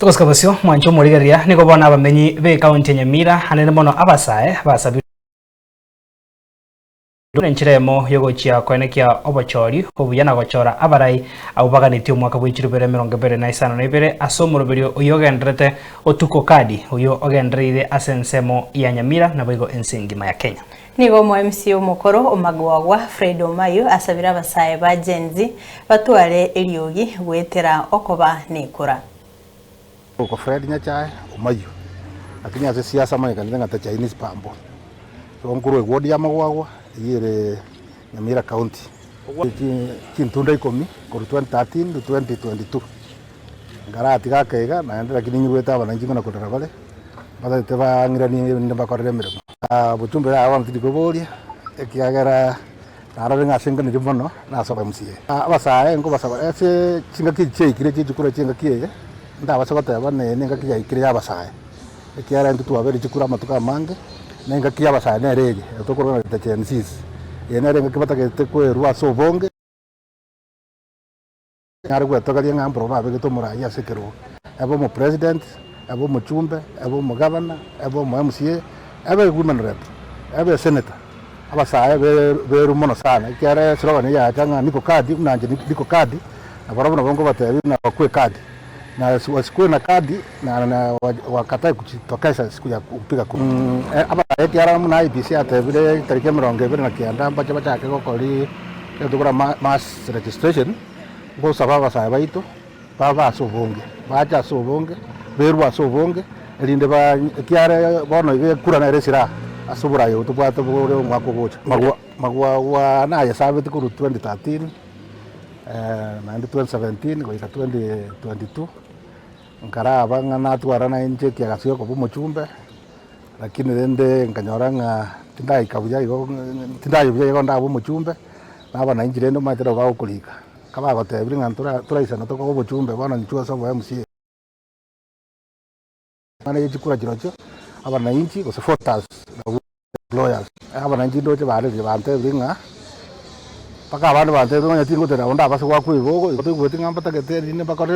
Tukoska basyo mwancho murigeria niko bona abamenyi be county Nyamira hanene mono abasae basabi Nchiremo yogochia kwenekia obochori obuyana gochora abarai abubaganitio mwaka bw'ikirubere 2025 asomoroberio oyogendrete otuko kadi oyo ogendreire asensemo ya Nyamira na boigo ensingima ya Kenya. Nigo MC omukoro omagwagwa Fred Omayo asabira abasae ba Genzi batware eliogi gwetera okoba nekura. Ko Fred Nyachae Omayo lakini ase siasa maika ngata Chinese pambo. So nkuru wodi ya magwagwa yere Nyamira County. Chintunda ikomi kuru 2013 to 2022. Ngara atiga kega na ndira kininyi weta abananji ngona kutara bale. Bada teba ngirani ndamba korere mirimo. Butumbe abantu ndikoboria ekiagera nararenga singa ni bono na soba MCA. Abasae ngo basaba ese chinga kiche kire chikura chinga kiye. Ndaba sokota bane nenga kiya ikire abasae. Ekiara ntutu abere chikura matuka mange. Nenga kia basa na rege tokoro na tchensis yena renga kibata ke ko ruwa so bonge ngare ko tokalia ngambro ba be to muraya sekero abo mo president abo mo chumbe abo mo governor abo mo MCA abo women rep abo senator abasa be rumono sana kiara sro ne ya tanga niko kadi unanje niko kadi abarabona bongo batabi na kwa kadi na wasikue na kadi na wakatai kujitokeza siku ya kupiga kura. Aba yetiara muna IPC atebire tariki 20 na kianda bacha bacha ke kokoli tukura mass registration go sababa saba ito baba sobonge bacha sobonge berwa sobonge elinde ba kiara bono ibe kura na resira asubura yo tupata bore mwako gocha magwa na ya sabe tukuru 2013 na 2017 kwa 2022 nkara banga na twara na nje kia gasio ko muchumbe lakini rende nkanyoranga tindai kabuya igo tindai buya igo ndabo muchumbe naba na injire ndo matero ba okulika kaba gotebiri ngantura turaisa no toko muchumbe bana nchua so ba MCA mana yikura jirocho aba na inchi ko supporters na lawyers aba na inji ndo che bare bante bringa paka abantu bante bringa tingo tera onda basa kwa kuigo ko tinga pata ke teri ne bakore